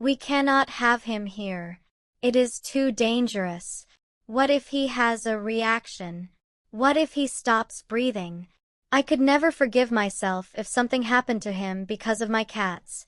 We cannot have him here. It is too dangerous. What if he has a reaction? What if he stops breathing? I could never forgive myself if something happened to him because of my cats.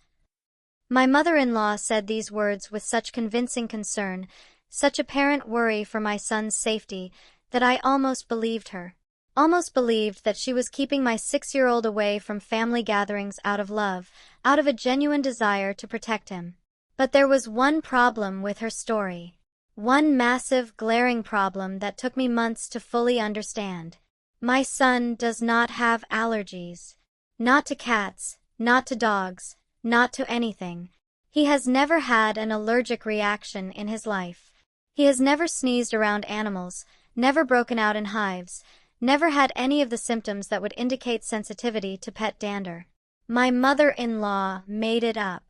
My mother-in-law said these words with such convincing concern, such apparent worry for my son's safety, that I almost believed her. Almost believed that she was keeping my 6-year-old away from family gatherings out of love, out of a genuine desire to protect him. But there was one problem with her story. One massive, glaring problem that took me months to fully understand. My son does not have allergies. Not to cats, not to dogs, not to anything. He has never had an allergic reaction in his life. He has never sneezed around animals, never broken out in hives, never had any of the symptoms that would indicate sensitivity to pet dander. My mother-in-law made it up.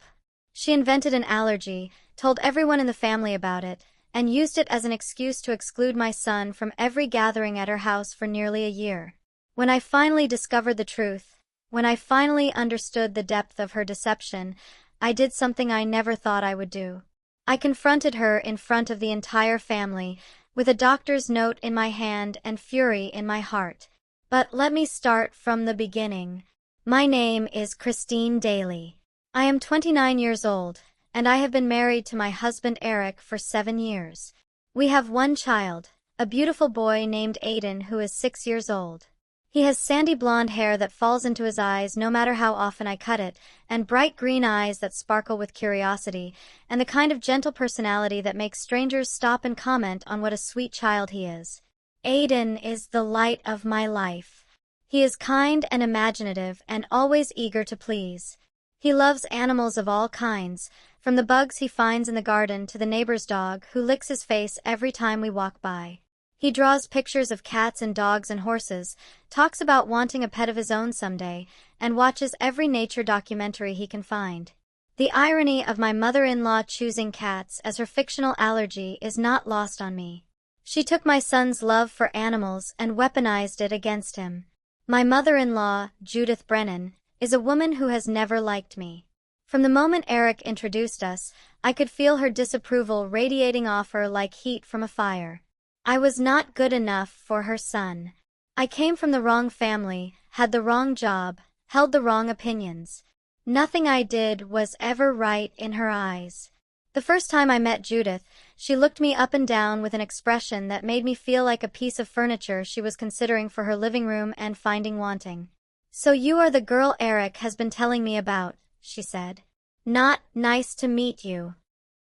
She invented an allergy, told everyone in the family about it, and used it as an excuse to exclude my son from every gathering at her house for nearly a year. When I finally discovered the truth, when I finally understood the depth of her deception, I did something I never thought I would do. I confronted her in front of the entire family, with a doctor's note in my hand and fury in my heart. But let me start from the beginning. My name is Christine Daly. I am 29 years old, and I have been married to my husband Eric for 7 years. We have one child, a beautiful boy named Aiden who is 6 years old. He has sandy blonde hair that falls into his eyes no matter how often I cut it, and bright green eyes that sparkle with curiosity, and the kind of gentle personality that makes strangers stop and comment on what a sweet child he is. Aiden is the light of my life. He is kind and imaginative and always eager to please. He loves animals of all kinds, from the bugs he finds in the garden to the neighbor's dog who licks his face every time we walk by. He draws pictures of cats and dogs and horses, talks about wanting a pet of his own someday, and watches every nature documentary he can find. The irony of my mother-in-law choosing cats as her fictional allergy is not lost on me. She took my son's love for animals and weaponized it against him. My mother-in-law, Judith Brennan, is a woman who has never liked me. From the moment Eric introduced us, I could feel her disapproval radiating off her like heat from a fire. I was not good enough for her son. I came from the wrong family, had the wrong job, held the wrong opinions. Nothing I did was ever right in her eyes. The first time I met Judith, she looked me up and down with an expression that made me feel like a piece of furniture she was considering for her living room and finding wanting. "So you are the girl Eric has been telling me about," she said. "Not nice to meet you.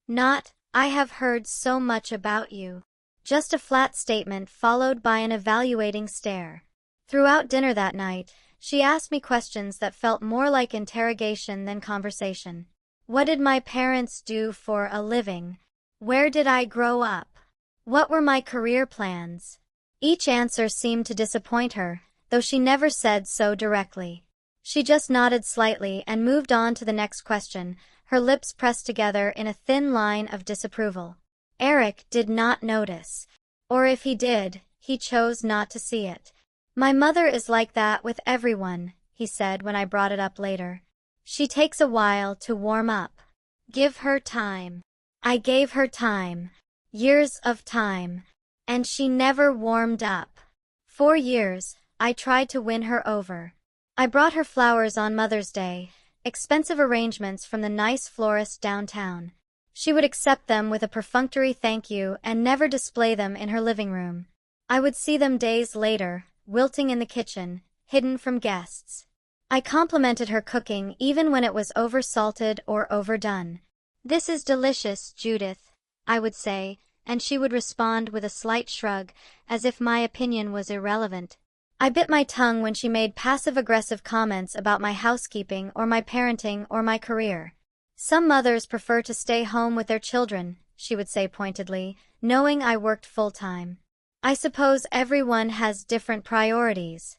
Not, I have heard so much about you." Just a flat statement followed by an evaluating stare. Throughout dinner that night, she asked me questions that felt more like interrogation than conversation. What did my parents do for a living? Where did I grow up? What were my career plans? Each answer seemed to disappoint her, though she never said so directly. She just nodded slightly and moved on to the next question, her lips pressed together in a thin line of disapproval. Eric did not notice. Or if he did, he chose not to see it. "My mother is like that with everyone," he said when I brought it up later. "She takes a while to warm up. Give her time." I gave her time. Years of time. And she never warmed up. 4 years, I tried to win her over. I brought her flowers on Mother's Day, expensive arrangements from the nice florist downtown. She would accept them with a perfunctory thank you and never display them in her living room. I would see them days later, wilting in the kitchen, hidden from guests. I complimented her cooking even when it was oversalted or overdone. "This is delicious, Judith," I would say, and she would respond with a slight shrug, as if my opinion was irrelevant. I bit my tongue when she made passive-aggressive comments about my housekeeping or my parenting or my career. "Some mothers prefer to stay home with their children," she would say pointedly, knowing I worked full-time. "I suppose everyone has different priorities."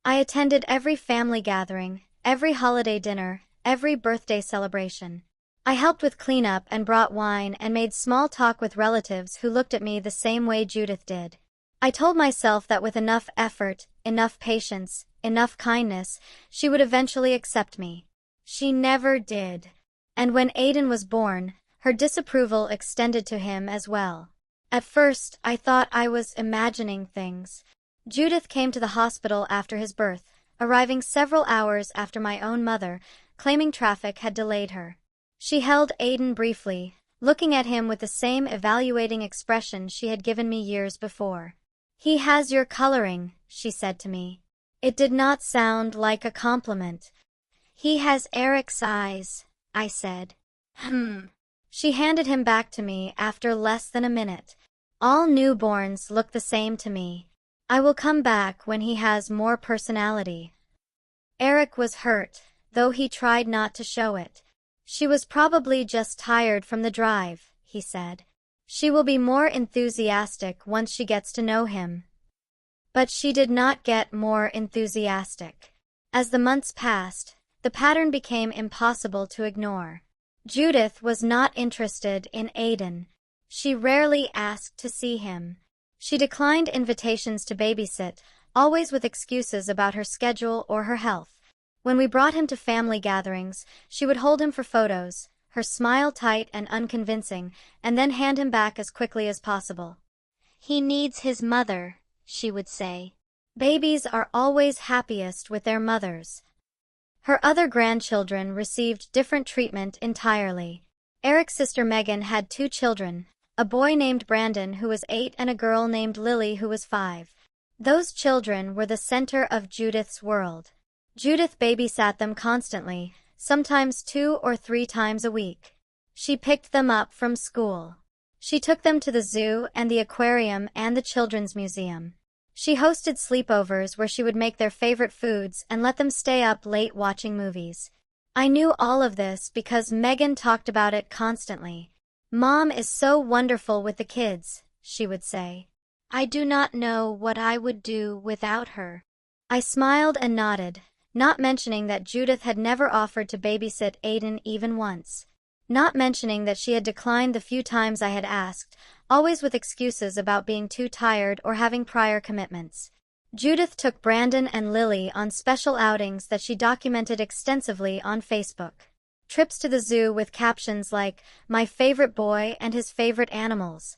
I attended every family gathering, every holiday dinner, every birthday celebration. I helped with cleanup and brought wine and made small talk with relatives who looked at me the same way Judith did. I told myself that with enough effort, enough patience, enough kindness, she would eventually accept me. She never did. And when Aiden was born, her disapproval extended to him as well. At first, I thought I was imagining things. Judith came to the hospital after his birth, arriving several hours after my own mother, claiming traffic had delayed her. She held Aiden briefly, looking at him with the same evaluating expression she had given me years before. "He has your coloring," she said to me. It did not sound like a compliment. "He has Eric's eyes," I said. She handed him back to me after less than a minute. "All newborns look the same to me. I will come back when he has more personality." Eric was hurt, though he tried not to show it. "She was probably just tired from the drive," he said. "She will be more enthusiastic once she gets to know him." But she did not get more enthusiastic. As the months passed, the pattern became impossible to ignore. Judith was not interested in Aiden. She rarely asked to see him. She declined invitations to babysit, always with excuses about her schedule or her health. When we brought him to family gatherings, she would hold him for photos, her smile tight and unconvincing, and then hand him back as quickly as possible. "He needs his mother," she would say. Babies are always happiest with their mothers. Her other grandchildren received different treatment entirely. Eric's sister Megan had 2 children, a boy named Brandon who was 8 and a girl named Lily who was 5. Those children were the center of Judith's world. Judith babysat them constantly, sometimes 2 or 3 times a week. She picked them up from school. She took them to the zoo and the aquarium and the children's museum. She hosted sleepovers where she would make their favorite foods and let them stay up late watching movies. I knew all of this because Megan talked about it constantly. "Mom is so wonderful with the kids," she would say. "I do not know what I would do without her." I smiled and nodded, not mentioning that Judith had never offered to babysit Aiden even once. Not mentioning that she had declined the few times I had asked, always with excuses about being too tired or having prior commitments. Judith took Brandon and Lily on special outings that she documented extensively on Facebook. Trips to the zoo with captions like, "My favorite boy and his favorite animals."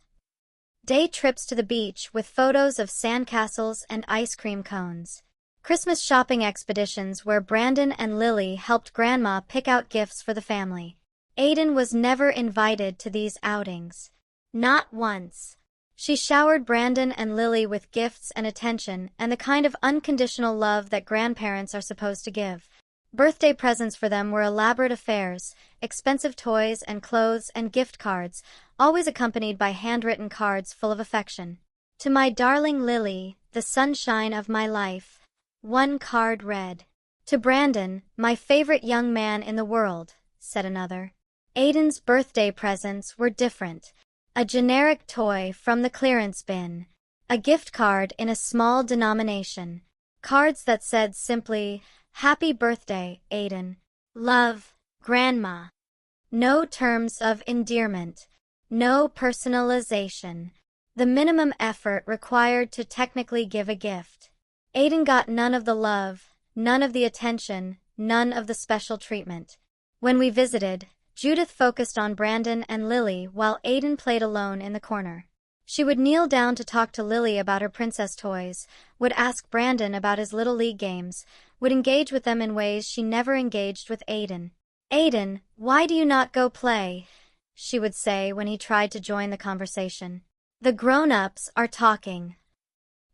Day trips to the beach with photos of sandcastles and ice cream cones. Christmas shopping expeditions where Brandon and Lily helped Grandma pick out gifts for the family. Aiden was never invited to these outings. Not once. She showered Brandon and Lily with gifts and attention and the kind of unconditional love that grandparents are supposed to give. Birthday presents for them were elaborate affairs, expensive toys and clothes and gift cards, always accompanied by handwritten cards full of affection. "To my darling Lily, the sunshine of my life." One card read. "To Brandon, my favorite young man in the world," said another. Aiden's birthday presents were different. A generic toy from the clearance bin. A gift card in a small denomination. Cards that said simply, "Happy birthday, Aiden. Love, Grandma." No terms of endearment. No personalization. The minimum effort required to technically give a gift. Aiden got none of the love, none of the attention, none of the special treatment. When we visited, Judith focused on Brandon and Lily while Aiden played alone in the corner. She would kneel down to talk to Lily about her princess toys, would ask Brandon about his Little League games, would engage with them in ways she never engaged with Aiden. "Aiden, why do you not go play?" she would say when he tried to join the conversation. "The grown-ups are talking."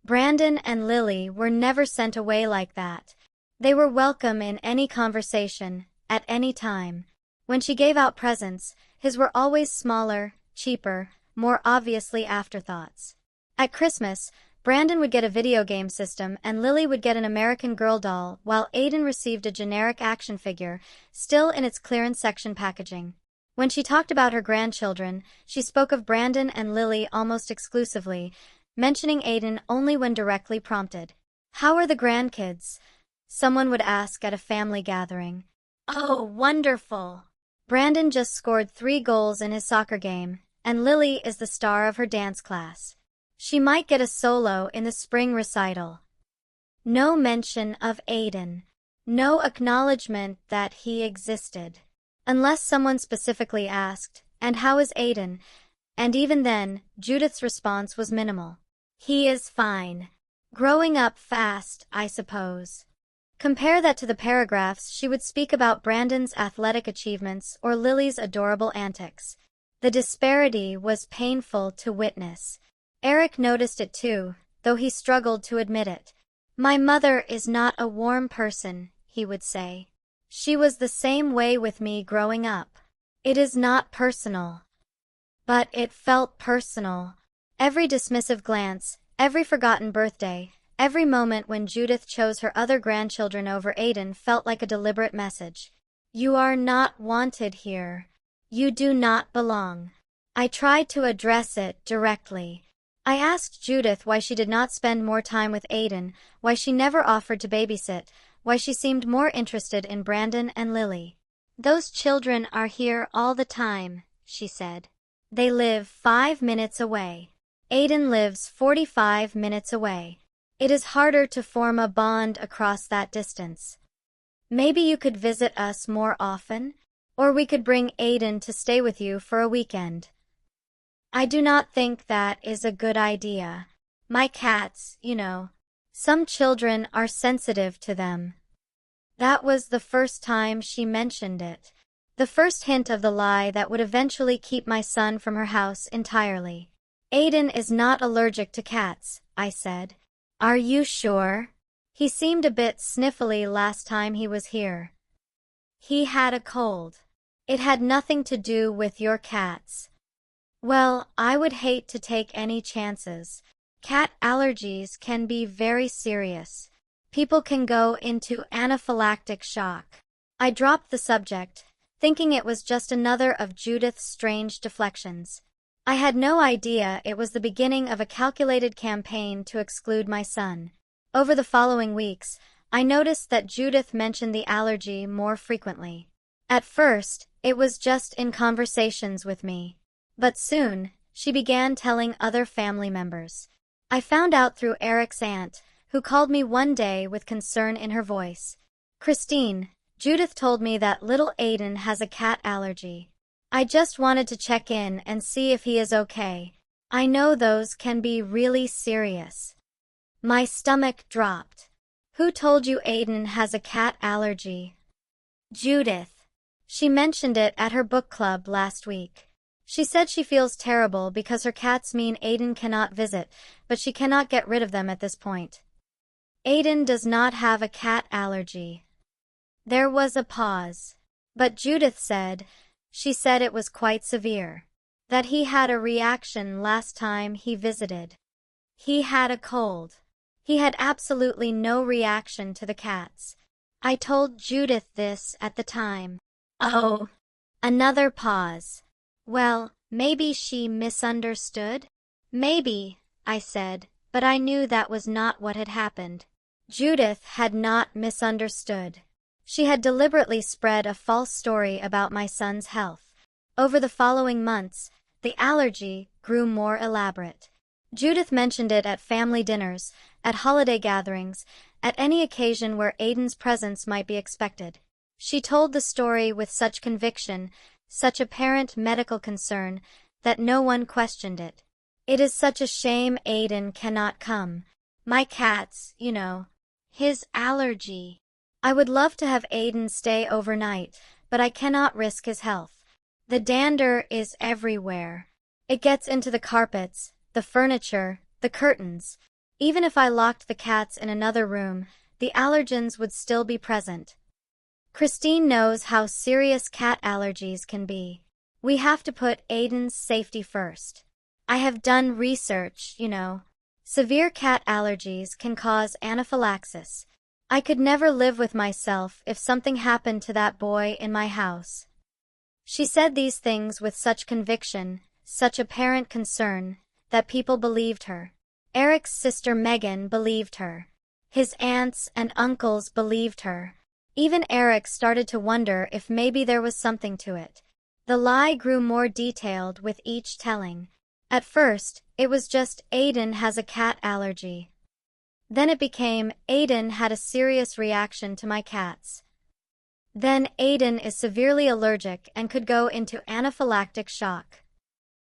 Brandon and Lily were never sent away like that. They were welcome in any conversation, at any time. When she gave out presents, his were always smaller, cheaper, more obviously afterthoughts. At Christmas, Brandon would get a video game system and Lily would get an American Girl doll, while Aiden received a generic action figure, still in its clearance section packaging. When she talked about her grandchildren, she spoke of Brandon and Lily almost exclusively, mentioning Aiden only when directly prompted. "How are the grandkids?" someone would ask at a family gathering. "Oh, wonderful. Brandon just scored 3 goals in his soccer game, and Lily is the star of her dance class. She might get a solo in the spring recital." No mention of Aiden. No acknowledgement that he existed. Unless someone specifically asked, "And how is Aiden?" And even then, Judith's response was minimal. "He is fine. Growing up fast, I suppose." Compare that to the paragraphs she would speak about Brandon's athletic achievements or Lily's adorable antics. The disparity was painful to witness. Eric noticed it too, though he struggled to admit it. "My mother is not a warm person," he would say. "She was the same way with me growing up. It is not personal." But it felt personal. Every dismissive glance, every forgotten birthday, every moment when Judith chose her other grandchildren over Aiden felt like a deliberate message. "You are not wanted here. You do not belong." I tried to address it directly. I asked Judith why she did not spend more time with Aiden, why she never offered to babysit, why she seemed more interested in Brandon and Lily. "Those children are here all the time," she said. "They live 5 minutes away. Aiden lives 45 minutes away. It is harder to form a bond across that distance. Maybe you could visit us more often? Or we could bring Aiden to stay with you for a weekend." "I do not think that is a good idea. My cats, some children are sensitive to them." That was the first time she mentioned it. The first hint of the lie that would eventually keep my son from her house entirely. "Aiden is not allergic to cats," I said. "Are you sure?" He seemed a bit sniffly last time he was here. "He had a cold. It had nothing to do with your cats." Well, I would hate to take any chances. Cat allergies can be very serious. People can go into anaphylactic shock. I dropped the subject, thinking it was just another of Judith's strange deflections. I had no idea it was the beginning of a calculated campaign to exclude my son. Over the following weeks, I noticed that Judith mentioned the allergy more frequently. At first, it was just in conversations with me. But soon, she began telling other family members. I found out through Eric's aunt, who called me one day with concern in her voice. "Christine, Judith told me that little Aiden has a cat allergy. I just wanted to check in and see if he is okay. I know those can be really serious." My stomach dropped. "Who told you Aiden has a cat allergy?" "Judith. She mentioned it at her book club last week. She said she feels terrible because her cats mean Aiden cannot visit, but she cannot get rid of them at this point." "Aiden does not have a cat allergy." There was a pause. But Judith said, she said it was quite severe. That he had a reaction last time he visited. He had a cold. He had absolutely no reaction to the cats. I told Judith this at the time. Oh. Another pause. Well, maybe she misunderstood? Maybe, I said, but I knew that was not what had happened. Judith had not misunderstood. She had deliberately spread a false story about my son's health. Over the following months, the allergy grew more elaborate. Judith mentioned it at family dinners, at holiday gatherings, at any occasion where Aiden's presence might be expected. She told the story with such conviction, such apparent medical concern, that no one questioned it. "It is such a shame Aiden cannot come. My cats, his allergy. I would love to have Aiden stay overnight, but I cannot risk his health. The dander is everywhere. It gets into the carpets, the furniture, the curtains. Even if I locked the cats in another room, the allergens would still be present." Christine knows how serious cat allergies can be. We have to put Aiden's safety first. I have done research, Severe cat allergies can cause anaphylaxis. I could never live with myself if something happened to that boy in my house. She said these things with such conviction, such apparent concern, that people believed her. Eric's sister Megan believed her. His aunts and uncles believed her. Even Eric started to wonder if maybe there was something to it. The lie grew more detailed with each telling. At first, it was just Aiden has a cat allergy. Then it became Aiden had a serious reaction to my cats. Then Aiden is severely allergic and could go into anaphylactic shock.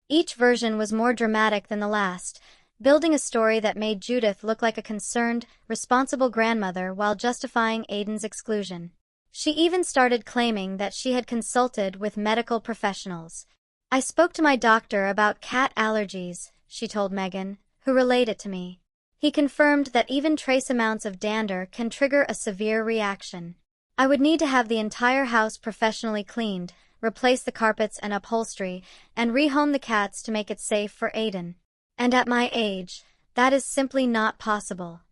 Each version was more dramatic than the last, building a story that made Judith look like a concerned, responsible grandmother while justifying Aiden's exclusion. She even started claiming that she had consulted with medical professionals. "I spoke to my doctor about cat allergies," she told Megan, who relayed it to me. "He confirmed that even trace amounts of dander can trigger a severe reaction. I would need to have the entire house professionally cleaned, replace the carpets and upholstery, and rehome the cats to make it safe for Aiden. And at my age, that is simply not possible."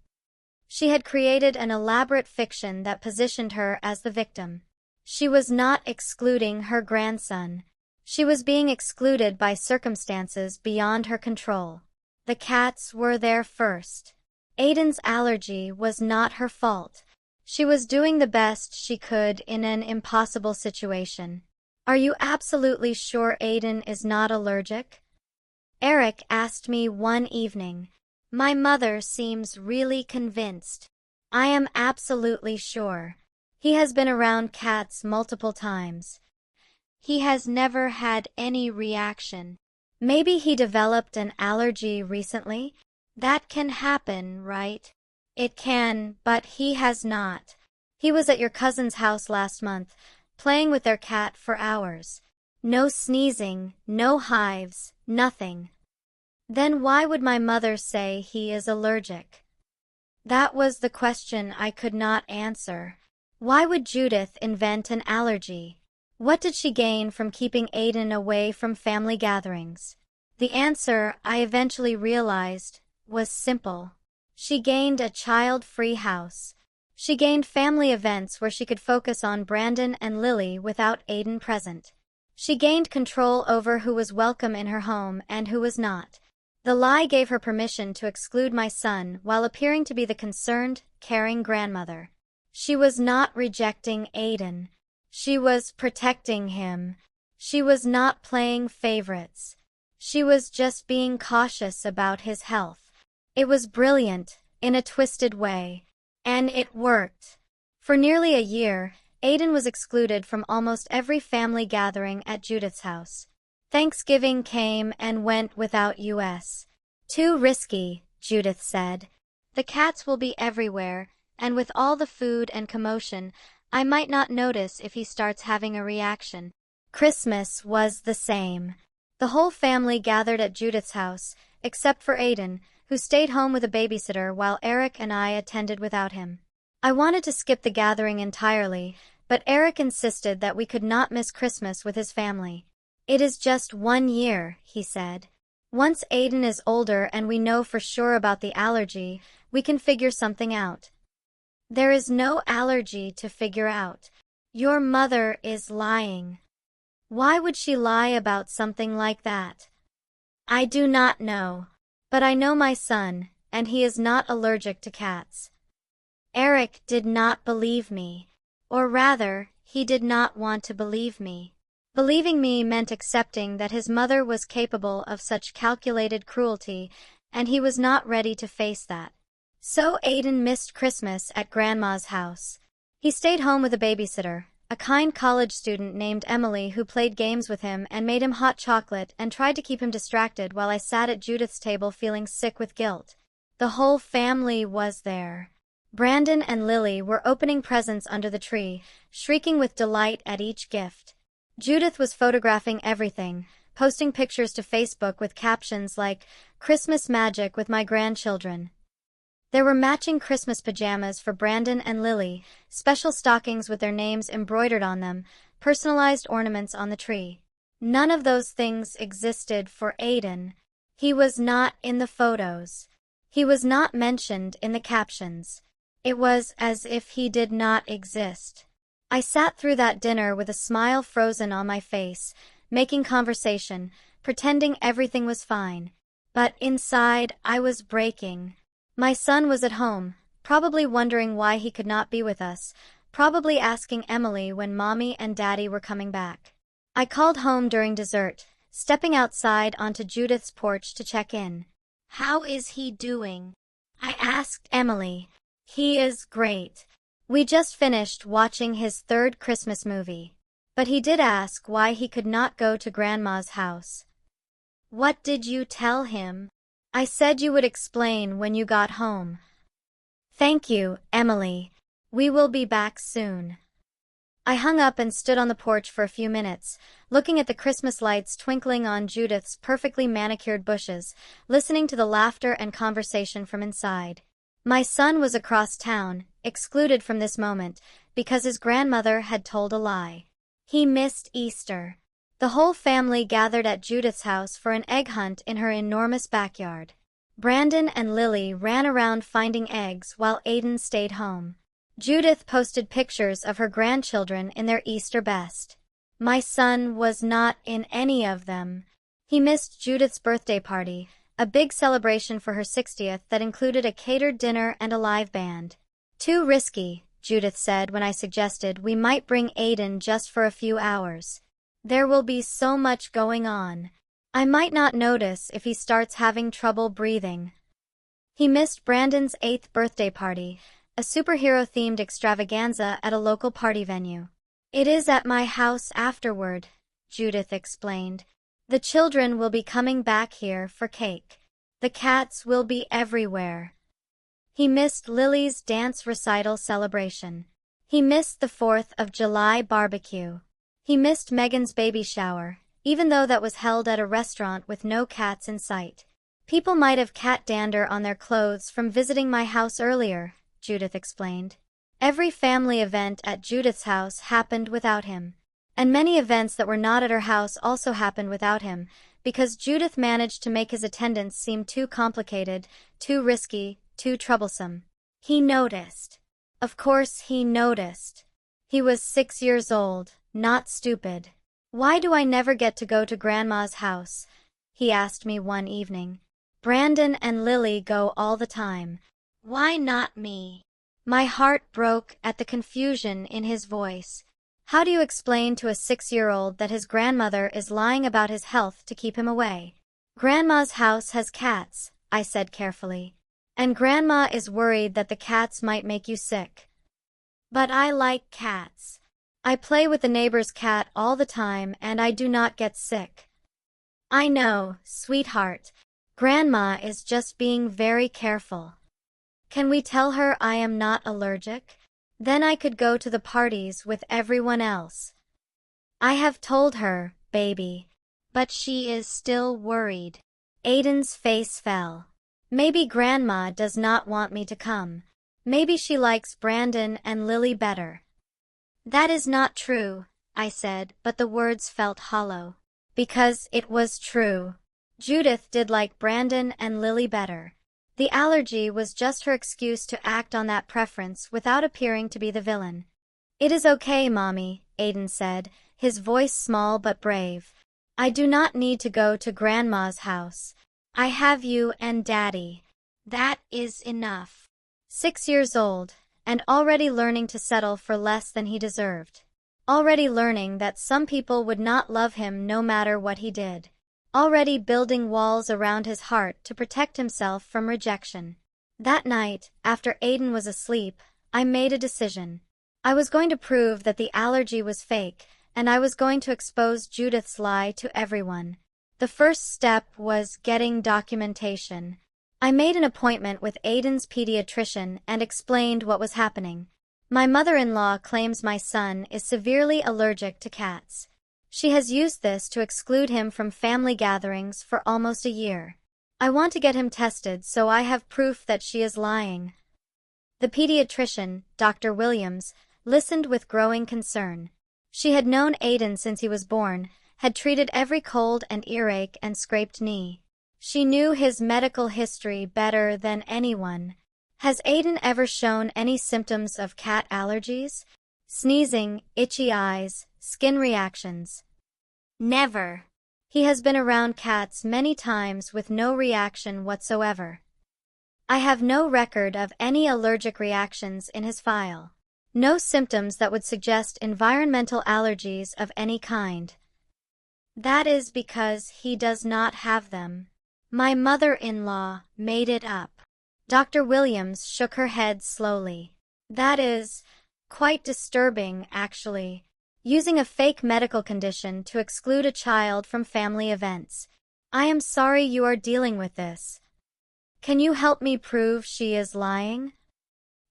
She had created an elaborate fiction that positioned her as the victim. She was not excluding her grandson. She was being excluded by circumstances beyond her control. The cats were there first. Aiden's allergy was not her fault. She was doing the best she could in an impossible situation. "Are you absolutely sure Aiden is not allergic?" Eric asked me one evening. "My mother seems really convinced." "I am absolutely sure. He has been around cats multiple times. He has never had any reaction. Maybe he developed an allergy recently? That can happen, right?" "It can, but he has not. He was at your cousin's house last month, playing with their cat for hours. No sneezing, no hives, nothing." "Then why would my mother say he is allergic?" That was the question I could not answer. Why would Judith invent an allergy? What did she gain from keeping Aiden away from family gatherings? The answer, I eventually realized, was simple. She gained a child-free house. She gained family events where she could focus on Brandon and Lily without Aiden present. She gained control over who was welcome in her home and who was not. The lie gave her permission to exclude my son while appearing to be the concerned, caring grandmother. She was not rejecting Aiden. She was protecting him. She was not playing favorites. She was just being cautious about his health. It was brilliant, in a twisted way. And it worked. For nearly a year, Aiden was excluded from almost every family gathering at Judith's house. Thanksgiving came and went without us. "Too risky," Judith said. "The cats will be everywhere, and with all the food and commotion, I might not notice if he starts having a reaction." Christmas was the same. The whole family gathered at Judith's house, except for Aiden, who stayed home with a babysitter while Eric and I attended without him. I wanted to skip the gathering entirely, but Eric insisted that we could not miss Christmas with his family. "It is just 1 year," he said. "Once Aiden is older and we know for sure about the allergy, we can figure something out." "There is no allergy to figure out. Your mother is lying." "Why would she lie about something like that?" "I do not know. But I know my son, and he is not allergic to cats." Eric did not believe me. Or rather, he did not want to believe me. Believing me meant accepting that his mother was capable of such calculated cruelty, and he was not ready to face that. So Aiden missed Christmas at Grandma's house. He stayed home with a babysitter, a kind college student named Emily who played games with him and made him hot chocolate and tried to keep him distracted while I sat at Judith's table feeling sick with guilt. The whole family was there. Brandon and Lily were opening presents under the tree, shrieking with delight at each gift. Judith was photographing everything, posting pictures to Facebook with captions like, "Christmas magic with my grandchildren." There were matching Christmas pajamas for Brandon and Lily, special stockings with their names embroidered on them, personalized ornaments on the tree. None of those things existed for Aiden. He was not in the photos. He was not mentioned in the captions. It was as if he did not exist. I sat through that dinner with a smile frozen on my face, making conversation, pretending everything was fine. But inside, I was breaking. My son was at home, probably wondering why he could not be with us, probably asking Emily when Mommy and Daddy were coming back. I called home during dessert, stepping outside onto Judith's porch to check in. "How is he doing?" I asked Emily. "He is great. We just finished watching his third Christmas movie. But he did ask why he could not go to Grandma's house. What did you tell him? I said you would explain when you got home. Thank you, Emily. We will be back soon. I hung up and stood on the porch for a few minutes, looking at the Christmas lights twinkling on Judith's perfectly manicured bushes, listening to the laughter and conversation from inside. My son was across town, excluded from this moment, because his grandmother had told a lie. He missed Easter. The whole family gathered at Judith's house for an egg hunt in her enormous backyard. Brandon and Lily ran around finding eggs while Aiden stayed home. Judith posted pictures of her grandchildren in their Easter best. My son was not in any of them. He missed Judith's birthday party, a big celebration for her 60th that included a catered dinner and a live band. Too risky, Judith said when I suggested we might bring Aiden just for a few hours. There will be so much going on. I might not notice if he starts having trouble breathing. He missed Brandon's 8th birthday party, a superhero-themed extravaganza at a local party venue. It is at my house afterward, Judith explained. The children will be coming back here for cake. The cats will be everywhere. He missed Lily's dance recital celebration. He missed the 4th of July barbecue. He missed Megan's baby shower, even though that was held at a restaurant with no cats in sight. People might have cat dander on their clothes from visiting my house earlier, Judith explained. Every family event at Judith's house happened without him. And many events that were not at her house also happened without him, because Judith managed to make his attendance seem too complicated, too risky, too troublesome. He noticed. Of course he noticed. He was 6 years old, not stupid. Why do I never get to go to Grandma's house? He asked me one evening. Brandon and Lily go all the time. Why not me? My heart broke at the confusion in his voice. How do you explain to a 6-year-old that his grandmother is lying about his health to keep him away? Grandma's house has cats, I said carefully. And Grandma is worried that the cats might make you sick. But I like cats. I play with the neighbor's cat all the time and I do not get sick. I know, sweetheart. Grandma is just being very careful. Can we tell her I am not allergic? Then I could go to the parties with everyone else. I have told her, baby. But she is still worried. Aiden's face fell. Maybe Grandma does not want me to come. Maybe she likes Brandon and Lily better. That is not true, I said, but the words felt hollow. Because it was true. Judith did like Brandon and Lily better. The allergy was just her excuse to act on that preference without appearing to be the villain. It is okay, Mommy, Aiden said, his voice small but brave. I do not need to go to Grandma's house. I have you and Daddy. That is enough. 6 years old, and already learning to settle for less than he deserved. Already learning that some people would not love him no matter what he did. Already building walls around his heart to protect himself from rejection. That night, after Aiden was asleep, I made a decision. I was going to prove that the allergy was fake, and I was going to expose Judith's lie to everyone. The first step was getting documentation. I made an appointment with Aiden's pediatrician and explained what was happening. My mother-in-law claims my son is severely allergic to cats. She has used this to exclude him from family gatherings for almost a year. I want to get him tested so I have proof that she is lying. The pediatrician, Dr. Williams, listened with growing concern. She had known Aiden since he was born, had treated every cold and earache and scraped knee. She knew his medical history better than anyone. Has Aiden ever shown any symptoms of cat allergies? Sneezing, itchy eyes, skin reactions? Never. He has been around cats many times with no reaction whatsoever. I have no record of any allergic reactions in his file. No symptoms that would suggest environmental allergies of any kind. That is because he does not have them. My mother-in-law made it up. Dr. Williams shook her head slowly. That is, Quite disturbing, actually. Using a fake medical condition to exclude a child from family events. I am sorry you are dealing with this. Can you help me prove she is lying?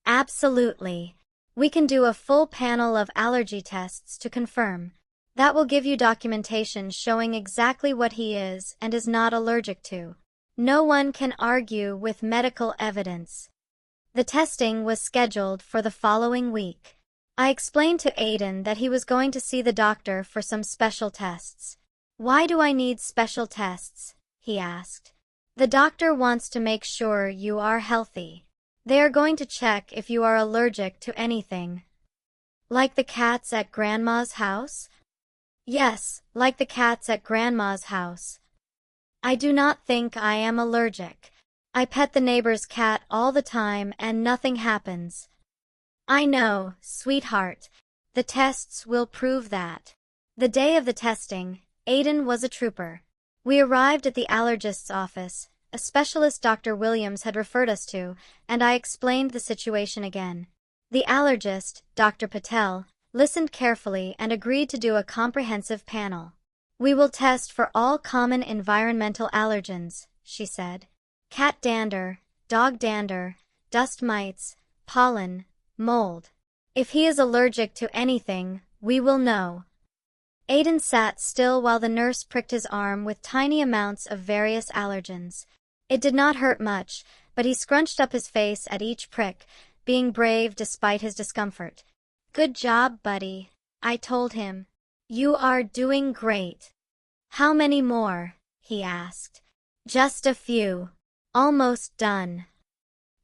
Absolutely. We can do a full panel of allergy tests to confirm. That will give you documentation showing exactly what he is and is not allergic to. No one can argue with medical evidence. The testing was scheduled for the following week. I explained to Aiden that he was going to see the doctor for some special tests. Why do I need special tests? He asked. The doctor wants to make sure you are healthy. They are going to check if you are allergic to anything. Like the cats at Grandma's house? Yes, like the cats at Grandma's house. I do not think I am allergic. I pet the neighbor's cat all the time and nothing happens. I know, sweetheart. The tests will prove that. The day of the testing, Aiden was a trooper. We arrived at the allergist's office, a specialist Dr. Williams had referred us to, and I explained the situation again. The allergist, Dr. Patel, listened carefully and agreed to do a comprehensive panel. We will test for all common environmental allergens, she said. Cat dander, dog dander, dust mites, pollen, mold. If he is allergic to anything, we will know. Aiden sat still while the nurse pricked his arm with tiny amounts of various allergens. It did not hurt much, but he scrunched up his face at each prick, being brave despite his discomfort. Good job, buddy, I told him. You are doing great. How many more? He asked. Just a few. Almost done.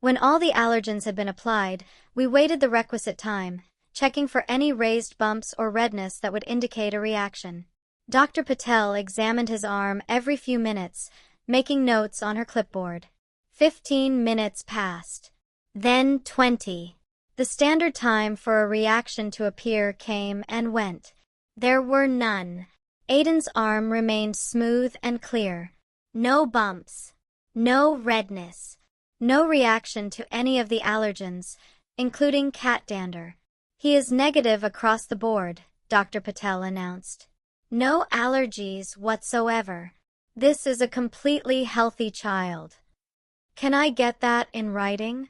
When all the allergens had been applied, we waited the requisite time, checking for any raised bumps or redness that would indicate a reaction. Dr. Patel examined his arm every few minutes, making notes on her clipboard. 15 minutes passed. Then 20. The standard time for a reaction to appear came and went. There were none. Aiden's arm remained smooth and clear. No bumps. No redness. No reaction to any of the allergens, including cat dander. He is negative across the board, Dr. Patel announced. No allergies whatsoever. This is a completely healthy child. Can I get that in writing?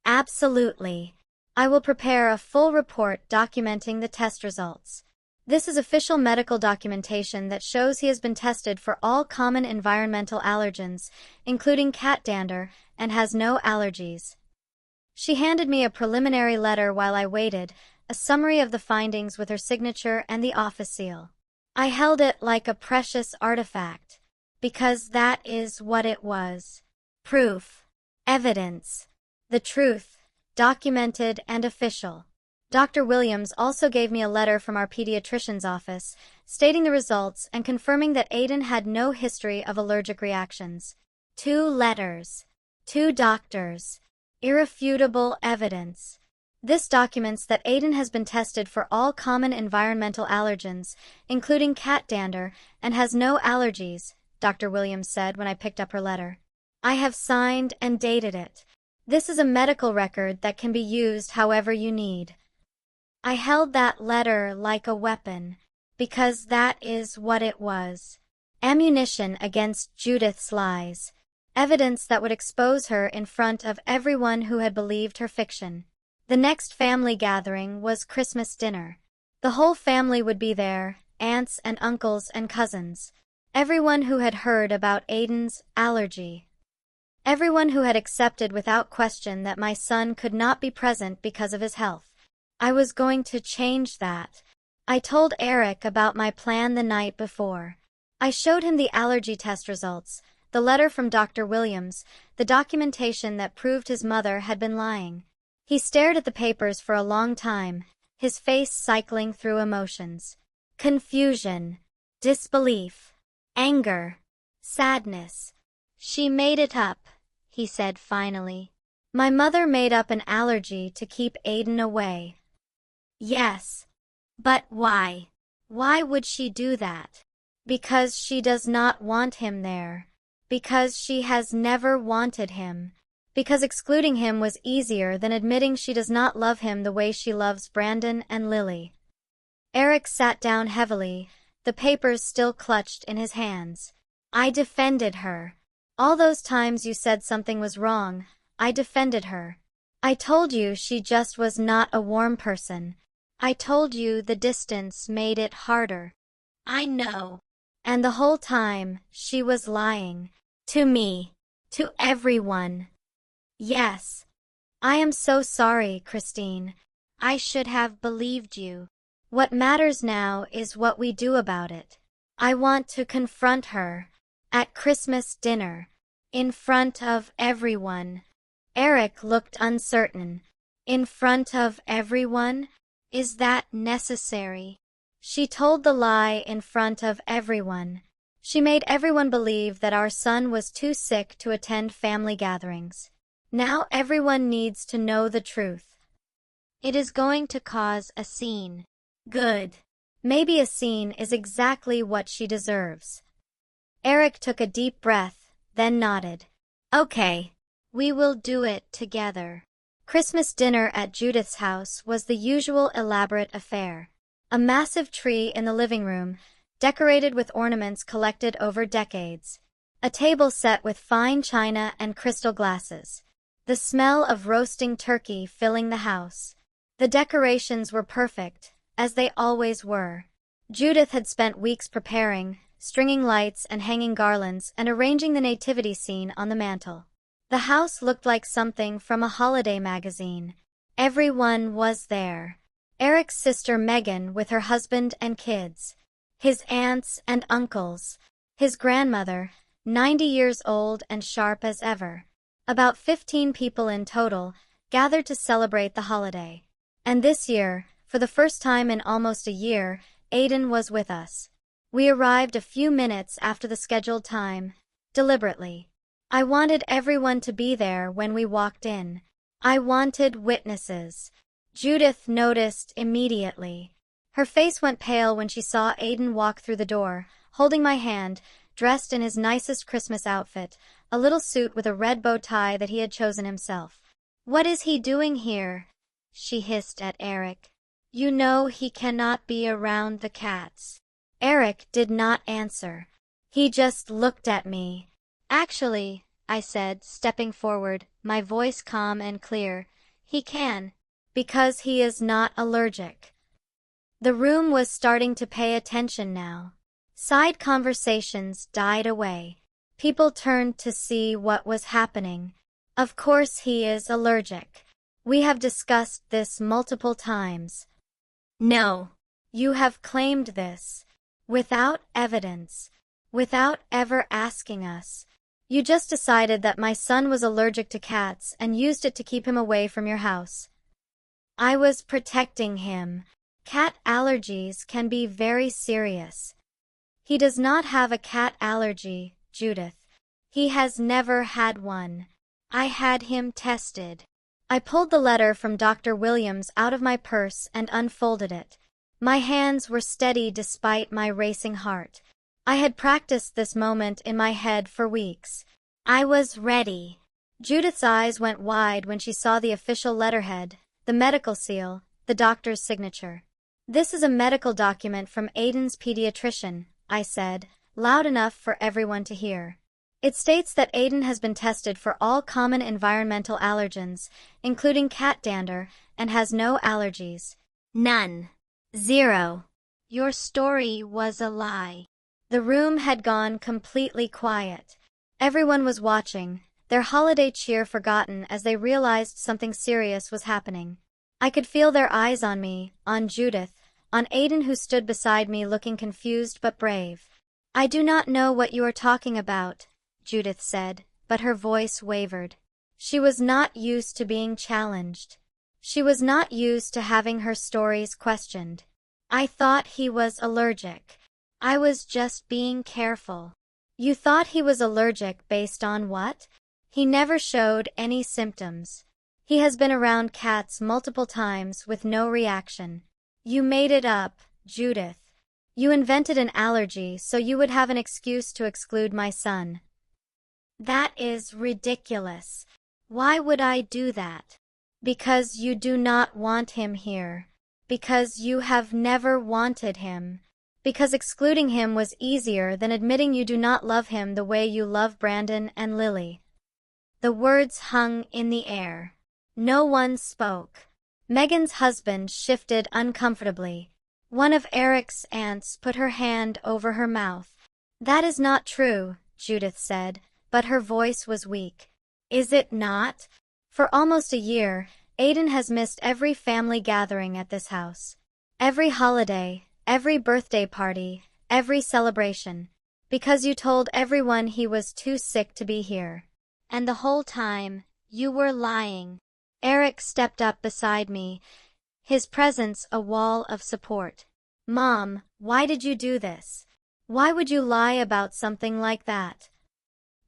Absolutely. I will prepare a full report documenting the test results. This is official medical documentation that shows he has been tested for all common environmental allergens, including cat dander, and has no allergies. She handed me a preliminary letter while I waited, a summary of the findings with her signature and the office seal. I held it like a precious artifact, because that is what it was. Proof. Evidence. The truth. Documented and official. Dr. Williams also gave me a letter from our pediatrician's office, stating the results and confirming that Aiden had no history of allergic reactions. 2 letters. 2 doctors. Irrefutable evidence. This documents that Aiden has been tested for all common environmental allergens, including cat dander, and has no allergies, Dr. Williams said when I picked up her letter. I have signed and dated it. This is a medical record that can be used however you need. I held that letter like a weapon, because that is what it was. Ammunition against Judith's lies. Evidence that would expose her in front of everyone who had believed her fiction. The next family gathering was Christmas dinner. The whole family would be there, aunts and uncles and cousins. Everyone who had heard about Aiden's allergy. Everyone who had accepted without question that my son could not be present because of his health. I was going to change that. I told Eric about my plan the night before. I showed him the allergy test results, the letter from Dr. Williams, the documentation that proved his mother had been lying. He stared at the papers for a long time, his face cycling through emotions. Confusion, disbelief, anger, sadness. She made it up, he said finally. My mother made up an allergy to keep Aiden away. Yes. But why? Why would she do that? Because she does not want him there. Because she has never wanted him. Because excluding him was easier than admitting she does not love him the way she loves Brandon and Lily. Eric sat down heavily, the papers still clutched in his hands. I defended her. All those times you said something was wrong, I defended her. I told you she just was not a warm person. I told you the distance made it harder. I know. And the whole time, she was lying. To me. To everyone. Yes. I am so sorry, Christine. I should have believed you. What matters now is what we do about it. I want to confront her. At Christmas dinner. In front of everyone. Eric looked uncertain. In front of everyone? Is that necessary? She told the lie in front of everyone. She made everyone believe that our son was too sick to attend family gatherings. Now everyone needs to know the truth. It is going to cause a scene. Good. Maybe a scene is exactly what she deserves. Eric took a deep breath, then nodded. Okay. We will do it together. Christmas dinner at Judith's house was the usual elaborate affair. A massive tree in the living room, decorated with ornaments collected over decades. A table set with fine china and crystal glasses. The smell of roasting turkey filling the house. The decorations were perfect, as they always were. Judith had spent weeks preparing, stringing lights and hanging garlands and arranging the nativity scene on the mantel. The house looked like something from a holiday magazine. Everyone was there. Eric's sister Megan with her husband and kids. His aunts and uncles. His grandmother, 90 years old and sharp as ever. About 15 people in total, gathered to celebrate the holiday. And this year, for the first time in almost a year, Aiden was with us. We arrived a few minutes after the scheduled time, deliberately. I wanted everyone to be there when we walked in. I wanted witnesses. Judith noticed immediately. Her face went pale when she saw Aiden walk through the door, holding my hand, dressed in his nicest Christmas outfit, a little suit with a red bow tie that he had chosen himself. What is he doing here? She hissed at Eric. You know he cannot be around the cats. Eric did not answer. He just looked at me. Actually, I said, stepping forward, my voice calm and clear, he can, because he is not allergic. The room was starting to pay attention now. Side conversations died away. People turned to see what was happening. Of course he is allergic. We have discussed this multiple times. No. You have claimed this. Without evidence. Without ever asking us. You just decided that my son was allergic to cats and used it to keep him away from your house. I was protecting him. Cat allergies can be very serious. He does not have a cat allergy, Judith. He has never had one. I had him tested. I pulled the letter from Dr. Williams out of my purse and unfolded it. My hands were steady despite my racing heart. I had practiced this moment in my head for weeks. I was ready. Judith's eyes went wide when she saw the official letterhead, the medical seal, the doctor's signature. This is a medical document from Aiden's pediatrician, I said, loud enough for everyone to hear. It states that Aiden has been tested for all common environmental allergens, including cat dander, and has no allergies. None. Zero. Your story was a lie. The room had gone completely quiet. Everyone was watching, their holiday cheer forgotten as they realized something serious was happening. I could feel their eyes on me, on Judith, on Aiden who stood beside me looking confused but brave. I do not know what you are talking about, Judith said, but her voice wavered. She was not used to being challenged. She was not used to having her stories questioned. I thought he was allergic. I was just being careful. You thought he was allergic based on what? He never showed any symptoms. He has been around cats multiple times with no reaction. You made it up, Judith. You invented an allergy so you would have an excuse to exclude my son. That is ridiculous. Why would I do that? Because you do not want him here. Because you have never wanted him. Because excluding him was easier than admitting you do not love him the way you love Brandon and Lily. The words hung in the air. No one spoke. Megan's husband shifted uncomfortably. One of Eric's aunts put her hand over her mouth. That is not true, Judith said, but her voice was weak. Is it not? For almost a year, Aiden has missed every family gathering at this house. Every holiday, every birthday party, every celebration. Because you told everyone he was too sick to be here. And the whole time, you were lying. Eric stepped up beside me, his presence a wall of support. Mom, why did you do this? Why would you lie about something like that?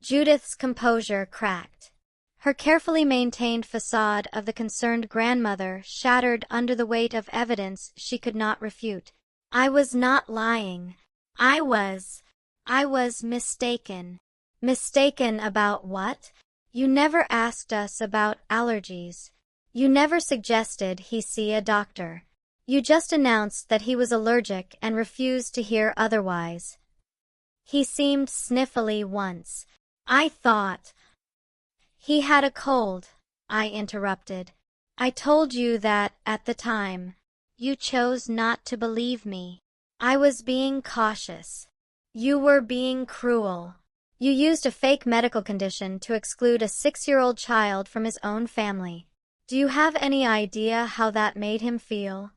Judith's composure cracked. Her carefully maintained facade of the concerned grandmother shattered under the weight of evidence she could not refute. I was not lying. I was mistaken. Mistaken about what? You never asked us about allergies. You never suggested he see a doctor. You just announced that he was allergic and refused to hear otherwise. He seemed sniffly once. I thought he had a cold, I interrupted. I told you that at the time. You chose not to believe me. I was being cautious. You were being cruel. You used a fake medical condition to exclude a 6-year-old child from his own family. Do you have any idea how that made him feel?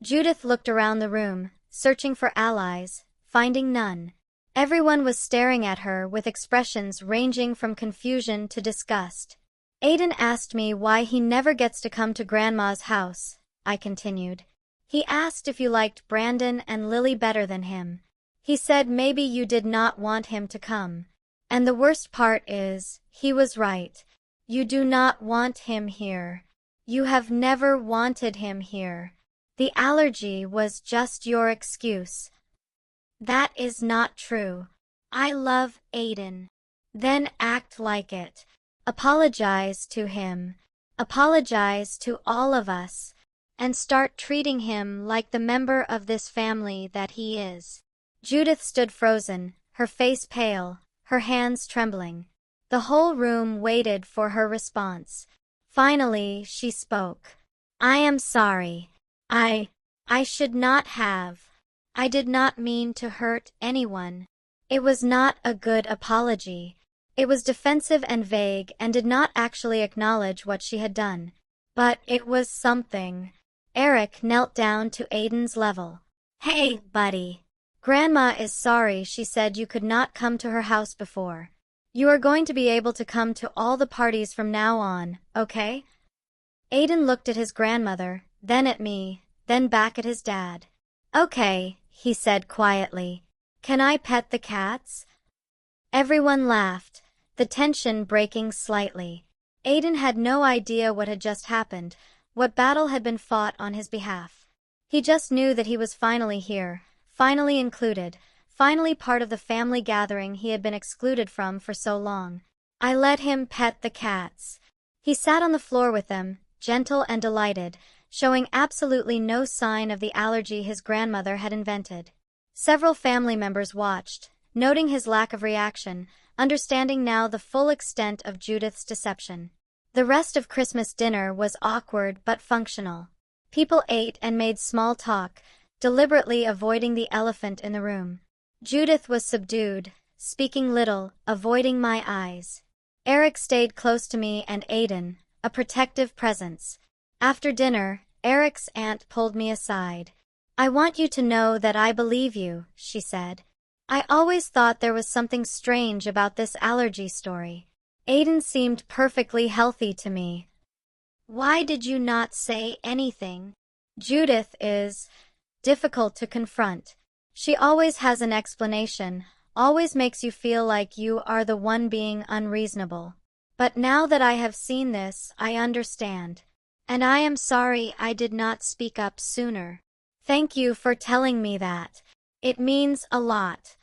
Judith looked around the room, searching for allies, finding none. Everyone was staring at her with expressions ranging from confusion to disgust. Aiden asked me why he never gets to come to Grandma's house, I continued. He asked if you liked Brandon and Lily better than him. He said maybe you did not want him to come. And the worst part is, he was right. You do not want him here. You have never wanted him here. The allergy was just your excuse. That is not true. I love Aiden. Then act like it. Apologize to him. Apologize to all of us. And start treating him like the member of this family that he is. Judith stood frozen, her face pale, her hands trembling. The whole room waited for her response. Finally, she spoke. I am sorry. I should not have. I did not mean to hurt anyone. It was not a good apology. It was defensive and vague and did not actually acknowledge what she had done. But it was something. Eric knelt down to Aiden's level. Hey, buddy. Grandma is sorry she said you could not come to her house before. You are going to be able to come to all the parties from now on, okay? Aiden looked at his grandmother, then at me, then back at his dad. Okay, he said quietly. Can I pet the cats? Everyone laughed, the tension breaking slightly. Aiden had no idea what had just happened, what battle had been fought on his behalf. He just knew that he was finally here. Finally included, finally part of the family gathering he had been excluded from for so long. I let him pet the cats. He sat on the floor with them, gentle and delighted, showing absolutely no sign of the allergy his grandmother had invented. Several family members watched, noting his lack of reaction, understanding now the full extent of Judith's deception. The rest of Christmas dinner was awkward but functional. People ate and made small talk, deliberately avoiding the elephant in the room. Judith was subdued, speaking little, avoiding my eyes. Eric stayed close to me and Aiden, a protective presence. After dinner, Eric's aunt pulled me aside. I want you to know that I believe you, she said. I always thought there was something strange about this allergy story. Aiden seemed perfectly healthy to me. Why did you not say anything? Judith is difficult to confront. She always has an explanation, always makes you feel like you are the one being unreasonable. But now that I have seen this, I understand. And I am sorry I did not speak up sooner. Thank you for telling me that. It means a lot.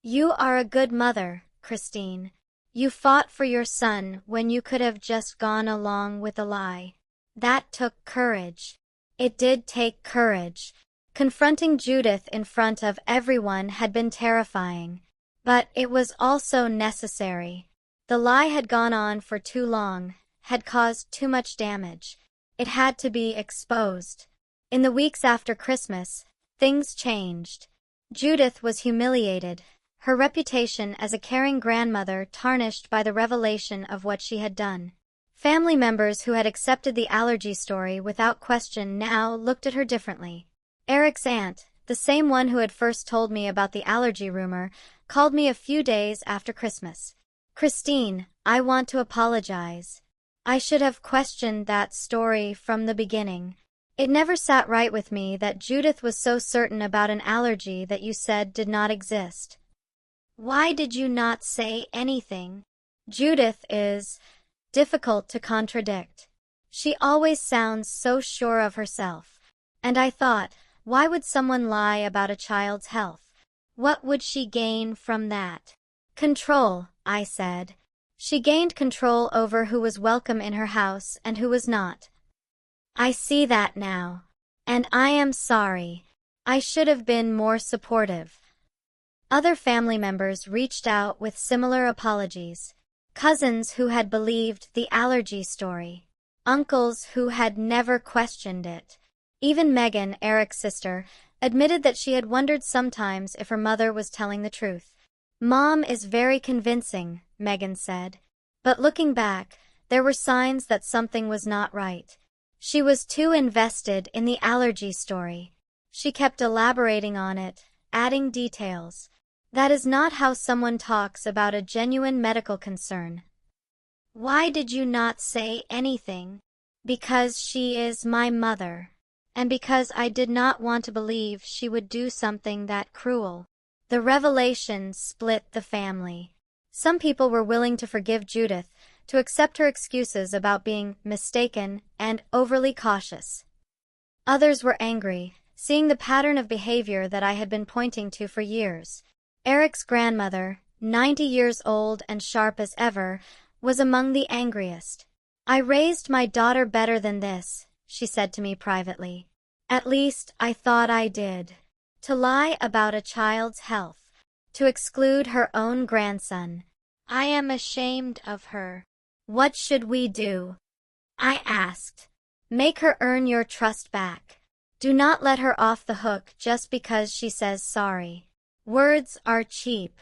You are a good mother, Christine. You fought for your son when you could have just gone along with a lie. That took courage. It did take courage. Confronting Judith in front of everyone had been terrifying. But it was also necessary. The lie had gone on for too long, had caused too much damage. It had to be exposed. In the weeks after Christmas, things changed. Judith was humiliated, her reputation as a caring grandmother tarnished by the revelation of what she had done. Family members who had accepted the allergy story without question now looked at her differently. Eric's aunt, the same one who had first told me about the allergy rumor, called me a few days after Christmas. "Christine, I want to apologize. I should have questioned that story from the beginning. It never sat right with me that Judith was so certain about an allergy that you said did not exist. Why did you not say anything? Judith is difficult to contradict. She always sounds so sure of herself. And I thought, why would someone lie about a child's health? What would she gain from that? Control, I said. She gained control over who was welcome in her house and who was not. I see that now. And I am sorry. I should have been more supportive." Other family members reached out with similar apologies. Cousins who had believed the allergy story. Uncles who had never questioned it. Even Megan, Eric's sister, admitted that she had wondered sometimes if her mother was telling the truth. "Mom is very convincing," Megan said. But looking back, there were signs that something was not right. She was too invested in the allergy story. She kept elaborating on it, adding details. That is not how someone talks about a genuine medical concern. "Why did you not say anything?" "Because she is my mother. And because I did not want to believe she would do something that cruel." The revelation split the family. Some people were willing to forgive Judith, to accept her excuses about being mistaken and overly cautious. Others were angry, seeing the pattern of behavior that I had been pointing to for years. Eric's grandmother, 90 years old and sharp as ever, was among the angriest. "I raised my daughter better than this," she said to me privately. "At least I thought I did." To lie about a child's health. To exclude her own grandson. "I am ashamed of her. What should we do?" I asked. "Make her earn your trust back. Do not let her off the hook just because she says sorry. Words are cheap.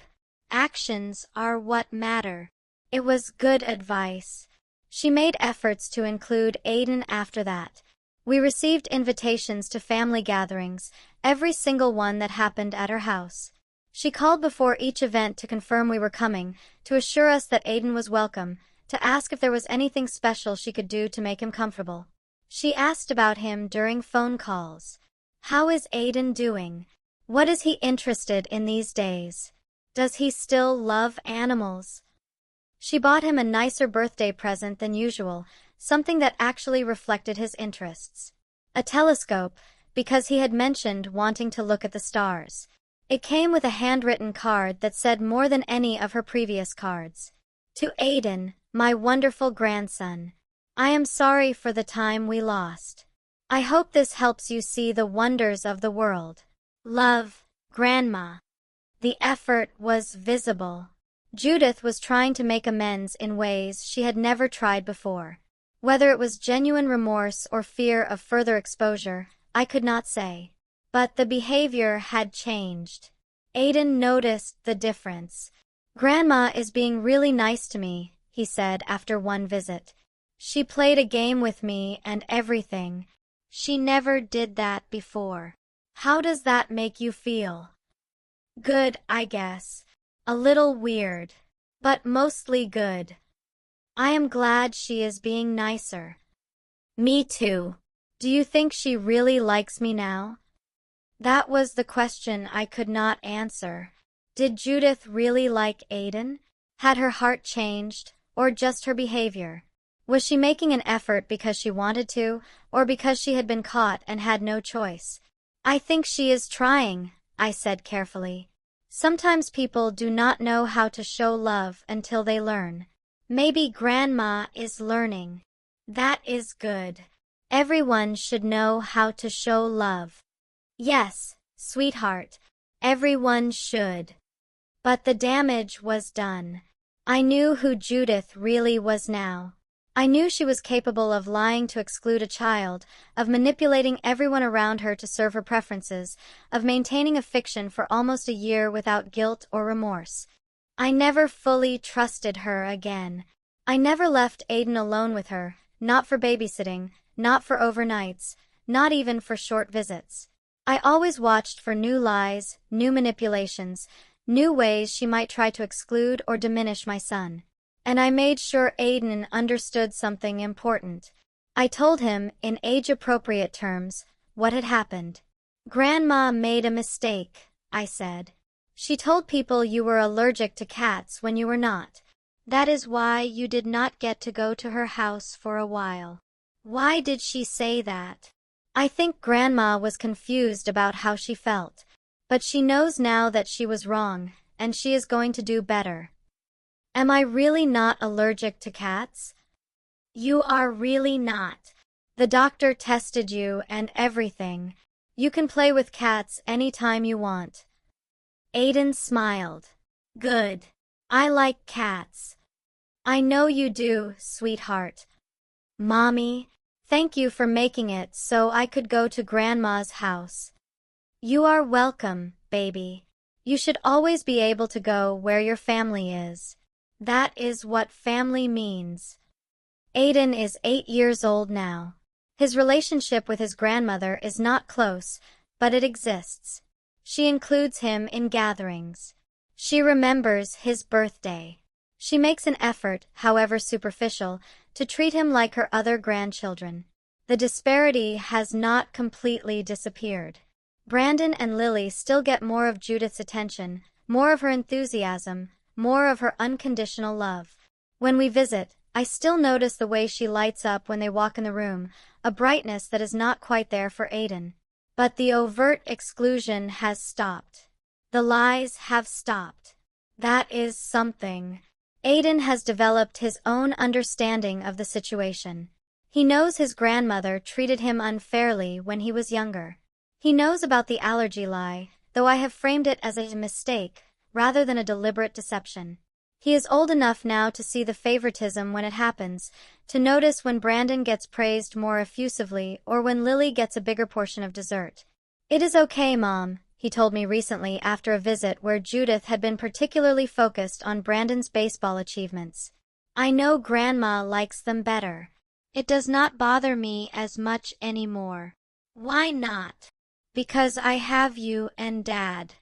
Actions are what matter." It was good advice. She made efforts to include Aiden after that. We received invitations to family gatherings, every single one that happened at her house. She called before each event to confirm we were coming, to assure us that Aiden was welcome, to ask if there was anything special she could do to make him comfortable. She asked about him during phone calls. "How is Aiden doing? What is he interested in these days? Does he still love animals?" She bought him a nicer birthday present than usual, something that actually reflected his interests. A telescope, because he had mentioned wanting to look at the stars. It came with a handwritten card that said more than any of her previous cards. "To Aiden, my wonderful grandson. I am sorry for the time we lost. I hope this helps you see the wonders of the world. Love, Grandma." The effort was visible. Judith was trying to make amends in ways she had never tried before. Whether it was genuine remorse or fear of further exposure, I could not say. But the behavior had changed. Aiden noticed the difference. "Grandma is being really nice to me," he said after one visit. "She played a game with me and everything. She never did that before. How does that make you feel?" "Good, I guess. A little weird. But mostly good. I am glad she is being nicer." "Me too. Do you think she really likes me now?" That was the question I could not answer. Did Judith really like Aiden? Had her heart changed, or just her behavior? Was she making an effort because she wanted to, or because she had been caught and had no choice? "I think she is trying," I said carefully. Sometimes people do not know how to show love until they learn. Maybe Grandma is learning. That is good. Everyone should know how to show love. Yes, sweetheart, everyone should. But the damage was done. I knew who Judith really was now. I knew she was capable of lying to exclude a child, of manipulating everyone around her to serve her preferences, of maintaining a fiction for almost a year without guilt or remorse. I never fully trusted her again. I never left Aiden alone with her, not for babysitting, not for overnights, not even for short visits. I always watched for new lies, new manipulations, new ways she might try to exclude or diminish my son. And I made sure Aiden understood something important. I told him, in age-appropriate terms, what had happened. Grandma made a mistake, I said. She told people you were allergic to cats when you were not. That is why you did not get to go to her house for a while. Why did she say that? I think Grandma was confused about how she felt. But she knows now that she was wrong, and she is going to do better. Am I really not allergic to cats? You are really not. The doctor tested you and everything. You can play with cats anytime you want. Aiden smiled. Good. I like cats. I know you do, sweetheart. Mommy, thank you for making it so I could go to Grandma's house. You are welcome, baby. You should always be able to go where your family is. That is what family means. Aiden is 8 years old now. His relationship with his grandmother is not close, but it exists. She includes him in gatherings. She remembers his birthday. She makes an effort, however superficial, to treat him like her other grandchildren. The disparity has not completely disappeared. Brandon and Lily still get more of Judith's attention, more of her enthusiasm, more of her unconditional love. When we visit, I still notice the way she lights up when they walk in the room, a brightness that is not quite there for Aiden. But the overt exclusion has stopped. The lies have stopped. That is something. Aiden has developed his own understanding of the situation. He knows his grandmother treated him unfairly when he was younger. He knows about the allergy lie, though I have framed it as a mistake, rather than a deliberate deception. He is old enough now to see the favoritism when it happens, to notice when Brandon gets praised more effusively or when Lily gets a bigger portion of dessert. It is okay, Mom, he told me recently after a visit where Judith had been particularly focused on Brandon's baseball achievements. I know Grandma likes them better. It does not bother me as much anymore. Why not? Because I have you and Dad.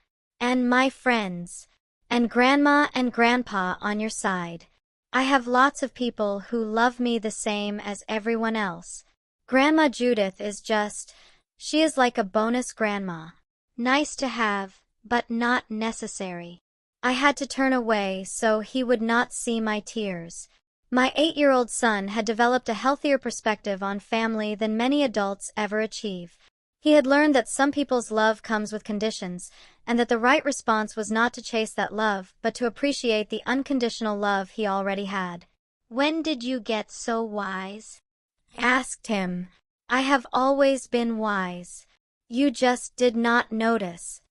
And my friends, and Grandma and Grandpa on your side. I have lots of people who love me the same as everyone else. Grandma Judith is she is like a bonus grandma. Nice to have, but not necessary. I had to turn away so he would not see my tears. My 8-year-old son had developed a healthier perspective on family than many adults ever achieve. He had learned that some people's love comes with conditions, and that the right response was not to chase that love, but to appreciate the unconditional love he already had. When did you get so wise? Asked him. I have always been wise. You just did not notice.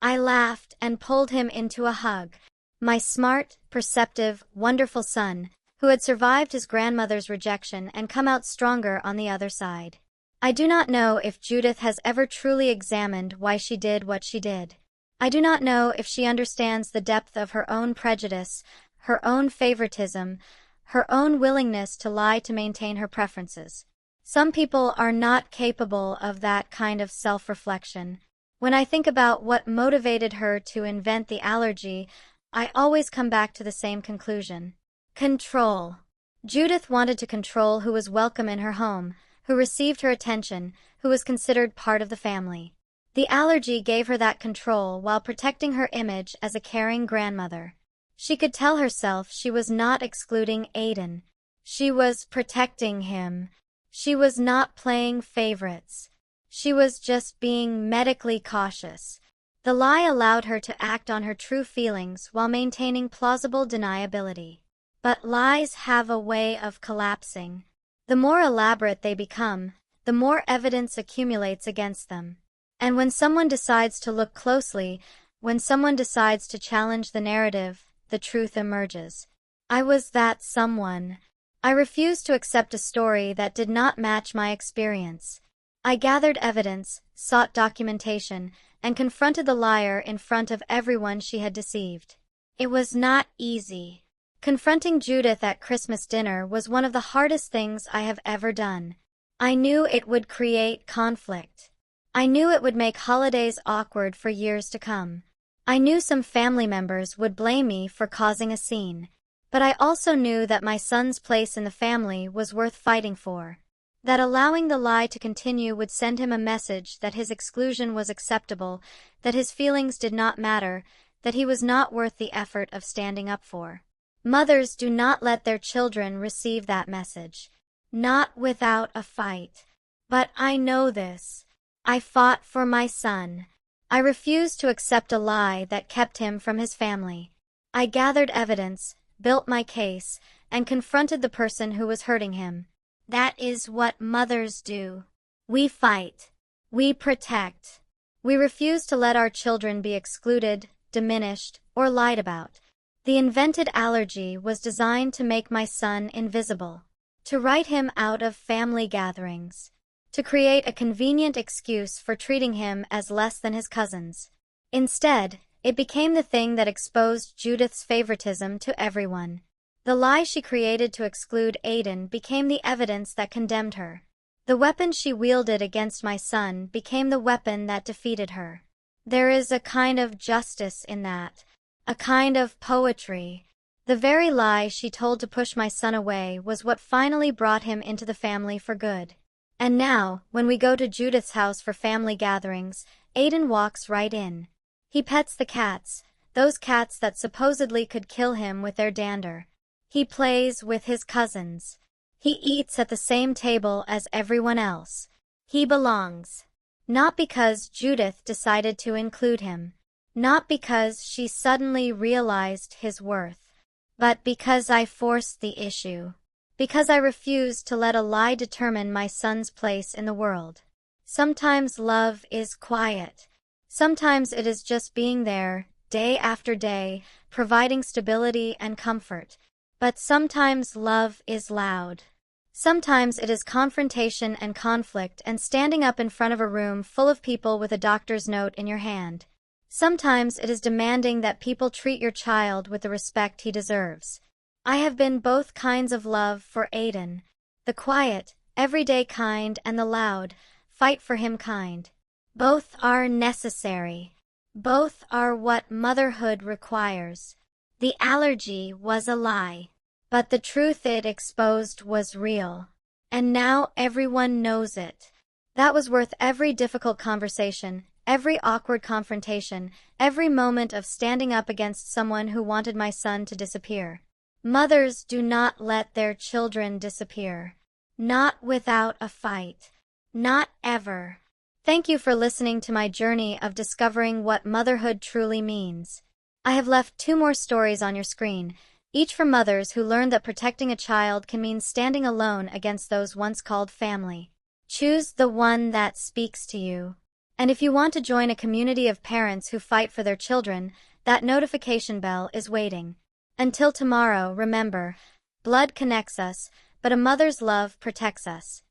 I laughed and pulled him into a hug. My smart, perceptive, wonderful son, who had survived his grandmother's rejection and come out stronger on the other side. I do not know if Judith has ever truly examined why she did what she did. I do not know if she understands the depth of her own prejudice, her own favoritism, her own willingness to lie to maintain her preferences. Some people are not capable of that kind of self-reflection. When I think about what motivated her to invent the allergy, I always come back to the same conclusion. Control. Judith wanted to control who was welcome in her home, who received her attention, who was considered part of the family. The allergy gave her that control while protecting her image as a caring grandmother. She could tell herself she was not excluding Aiden. She was protecting him. She was not playing favorites. She was just being medically cautious. The lie allowed her to act on her true feelings while maintaining plausible deniability. But lies have a way of collapsing. The more elaborate they become, the more evidence accumulates against them. And when someone decides to look closely, when someone decides to challenge the narrative, the truth emerges. I was that someone. I refused to accept a story that did not match my experience. I gathered evidence, sought documentation, and confronted the liar in front of everyone she had deceived. It was not easy. Confronting Judith at Christmas dinner was one of the hardest things I have ever done. I knew it would create conflict. I knew it would make holidays awkward for years to come. I knew some family members would blame me for causing a scene. But I also knew that my son's place in the family was worth fighting for. That allowing the lie to continue would send him a message that his exclusion was acceptable, that his feelings did not matter, that he was not worth the effort of standing up for. Mothers do not let their children receive that message. Not without a fight. But I know this. I fought for my son. I refused to accept a lie that kept him from his family. I gathered evidence, built my case, and confronted the person who was hurting him. That is what mothers do. We fight. We protect. We refuse to let our children be excluded, diminished, or lied about. The invented allergy was designed to make my son invisible, to write him out of family gatherings, to create a convenient excuse for treating him as less than his cousins. Instead, it became the thing that exposed Judith's favoritism to everyone. The lie she created to exclude Aiden became the evidence that condemned her. The weapon she wielded against my son became the weapon that defeated her. There is a kind of justice in that, a kind of poetry. The very lie she told to push my son away was what finally brought him into the family for good. And now, when we go to Judith's house for family gatherings, Aiden walks right in. He pets the cats, those cats that supposedly could kill him with their dander. He plays with his cousins. He eats at the same table as everyone else. He belongs. Not because Judith decided to include him. Not because she suddenly realized his worth. But because I forced the issue. Because I refused to let a lie determine my son's place in the world. Sometimes love is quiet. Sometimes it is just being there, day after day, providing stability and comfort. But sometimes love is loud. Sometimes it is confrontation and conflict and standing up in front of a room full of people with a doctor's note in your hand. Sometimes it is demanding that people treat your child with the respect he deserves. I have been both kinds of love for Aiden. The quiet, everyday kind and the loud, fight for him kind. Both are necessary. Both are what motherhood requires. The allergy was a lie. But the truth it exposed was real. And now everyone knows it. That was worth every difficult conversation, every awkward confrontation, every moment of standing up against someone who wanted my son to disappear. Mothers do not let their children disappear. Not without a fight. Not ever. Thank you for listening to my journey of discovering what motherhood truly means. I have left 2 more stories on your screen, each from mothers who learned that protecting a child can mean standing alone against those once called family. Choose the one that speaks to you. And if you want to join a community of parents who fight for their children, that notification bell is waiting. Until tomorrow, remember, blood connects us, but a mother's love protects us.